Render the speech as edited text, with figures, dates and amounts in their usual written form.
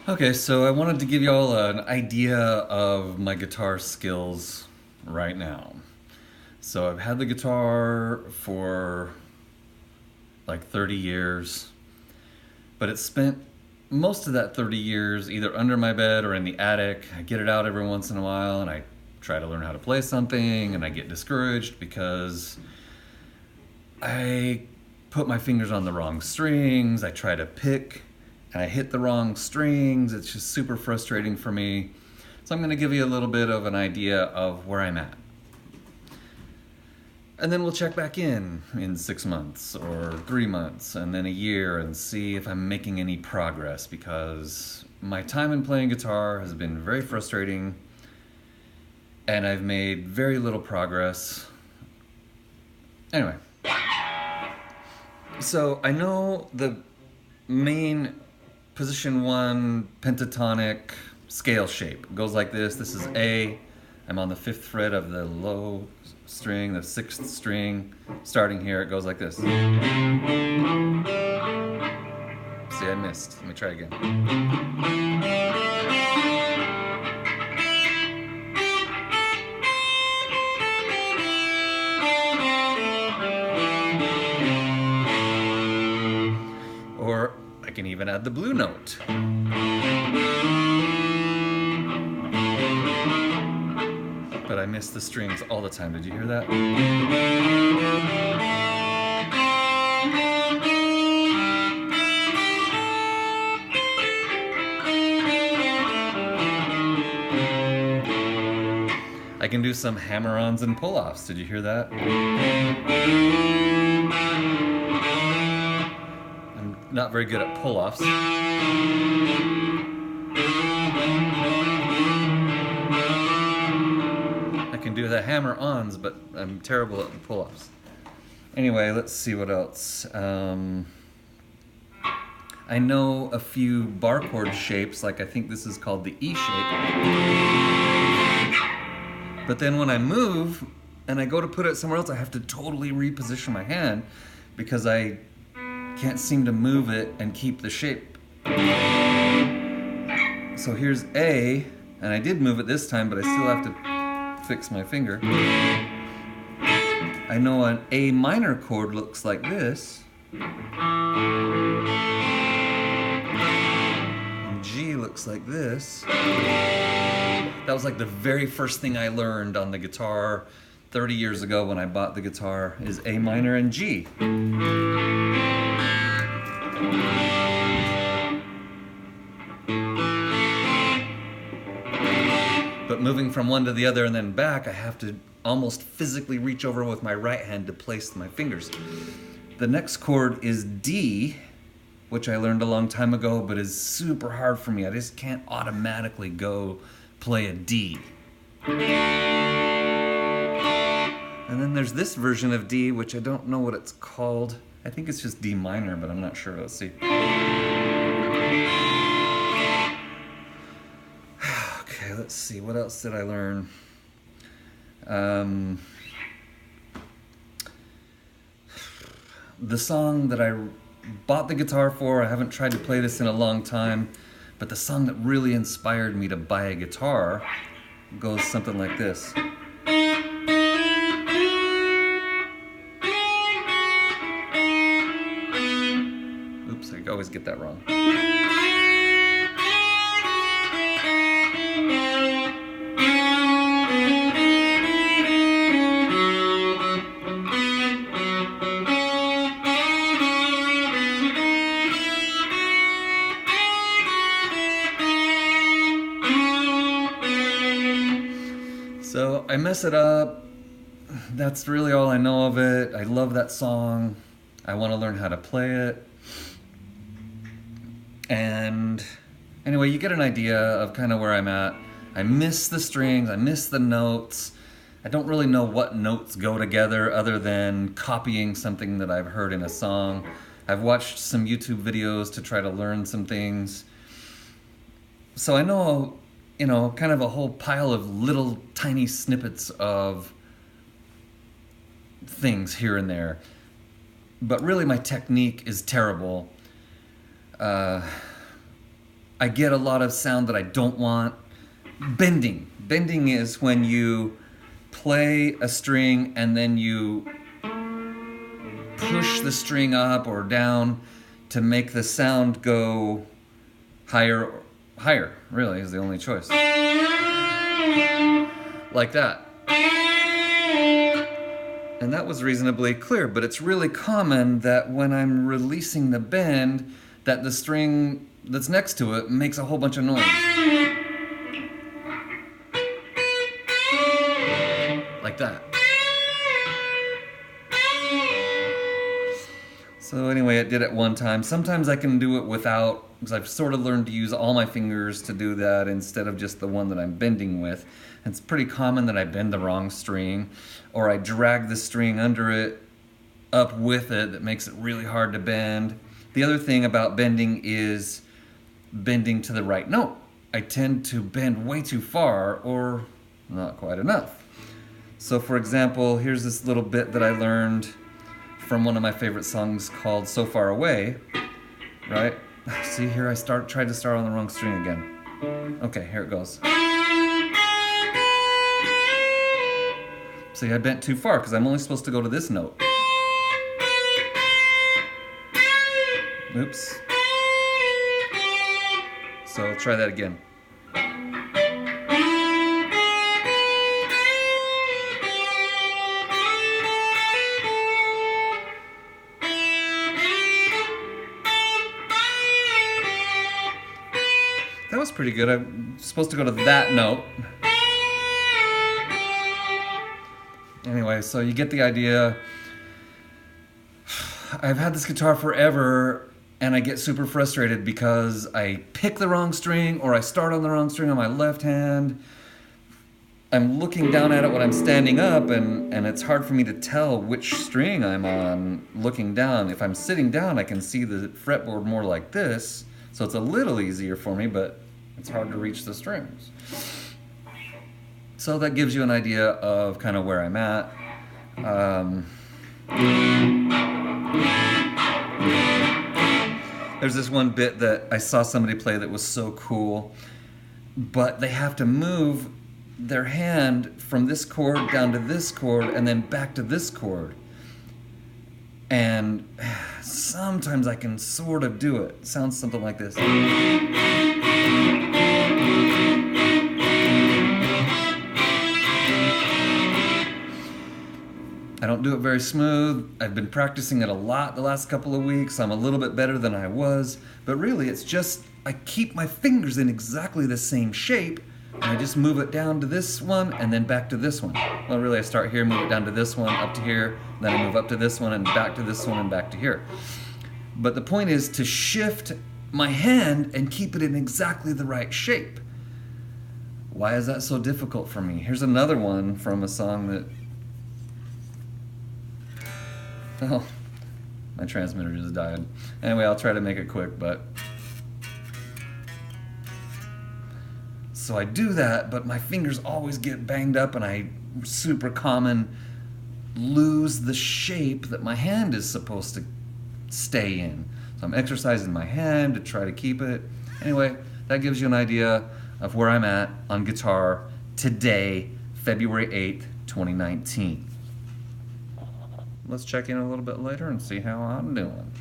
Okay, so I wanted to give you all an idea of my guitar skills right now. So I've had the guitar for like 30 years, but it's spent most of that 30 years either under my bed or in the attic. I get it out every once in a while and I try to learn how to play something and I get discouraged because I put my fingers on the wrong strings. I try to pick and I hit the wrong strings. It's just super frustrating for me. So I'm going to give you a little bit of an idea of where I'm at. And then we'll check back in 6 months or 3 months and then a year and see if I'm making any progress because my time in playing guitar has been very frustrating and I've made very little progress. Anyway, so I know the main position one pentatonic scale shape. It goes like this. This is A. I'm on the fifth fret of the low string, the sixth string. Starting here, it goes like this. See, I missed. Let me try again. Or I can even add the blue note. But I miss the strings all the time. Did you hear that? I can do some hammer-ons and pull-offs. Did you hear that? I'm not very good at pull-offs. I can do the hammer-ons, but I'm terrible at the pull-offs. Anyway, let's see what else. I know a few bar chord shapes, like I think this is called the E shape. But then when I move and I go to put it somewhere else, I have to totally reposition my hand because I can't seem to move it and keep the shape. So here's A, and I did move it this time, but I still have to fix my finger. I know an A minor chord looks like this. And G looks like this. That was like the very first thing I learned on the guitar 30 years ago when I bought the guitar is A minor and G. But moving from one to the other and then back, I have to almost physically reach over with my right hand to place my fingers. The next chord is D, which I learned a long time ago, but is super hard for me. I just can't automatically go play a D. And then there's this version of D, which I don't know what it's called. I think it's just D minor, but I'm not sure. Let's see. Okay, let's see. What else did I learn? The song that I bought the guitar for, I haven't tried to play this in a long time, but the song that really inspired me to buy a guitar goes something like this. Oops, I always get that wrong. So I mess it up. That's really all I know of it. I love that song. I want to learn how to play it. And anyway, you get an idea of kind of where I'm at. I miss the strings, I miss the notes. I don't really know what notes go together other than copying something that I've heard in a song. I've watched some YouTube videos to try to learn some things. So I know, kind of a whole pile of little tiny snippets of things here and there. But really my technique is terrible. I get a lot of sound that I don't want. Bending. Bending is when you play a string and then you push the string up or down to make the sound go higher. Higher, really, is the only choice. Like that. And that was reasonably clear, but it's really common that when I'm releasing the bend, that the string that's next to it makes a whole bunch of noise. Like that. So anyway, it did it one time. Sometimes I can do it without, because I've sort of learned to use all my fingers to do that instead of just the one that I'm bending with. And it's pretty common that I bend the wrong string, or I drag the string under it, up with it, that makes it really hard to bend. The other thing about bending is bending to the right note. I tend to bend way too far, or not quite enough. So for example, here's this little bit that I learned from one of my favorite songs called So Far Away, right? See, here I tried to start on the wrong string again. Okay, here it goes. See, I bent too far because I'm only supposed to go to this note. Oops. So I'll try that again. That was pretty good. I'm supposed to go to that note. Anyway, so you get the idea. I've had this guitar forever, and I get super frustrated because I pick the wrong string, or I start on the wrong string on my left hand. I'm looking down at it when I'm standing up, and it's hard for me to tell which string I'm on looking down. If I'm sitting down, I can see the fretboard more like this, so it's a little easier for me, but it's hard to reach the strings. So that gives you an idea of kind of where I'm at. There's this one bit that I saw somebody play that was so cool, but they have to move their hand from this chord down to this chord and then back to this chord. And sometimes I can sort of do it. It sounds something like this. I don't do it very smooth. I've been practicing it a lot the last couple of weeks. I'm a little bit better than I was, but really it's just I keep my fingers in exactly the same shape, and I just move it down to this one and then back to this one. Well, really I start here, move it down to this one, up to here, then I move up to this one and back to this one and back to here. But the point is to shift my hand and keep it in exactly the right shape. Why is that so difficult for me? Here's another one from a song that... Oh, my transmitter just died. Anyway, I'll try to make it quick, but... So I do that, but my fingers always get banged up and I super common lose the shape that my hand is supposed to stay in. So I'm exercising my hand to try to keep it. Anyway, that gives you an idea of where I'm at on guitar today, February 8th, 2019. Let's check in a little bit later and see how I'm doing.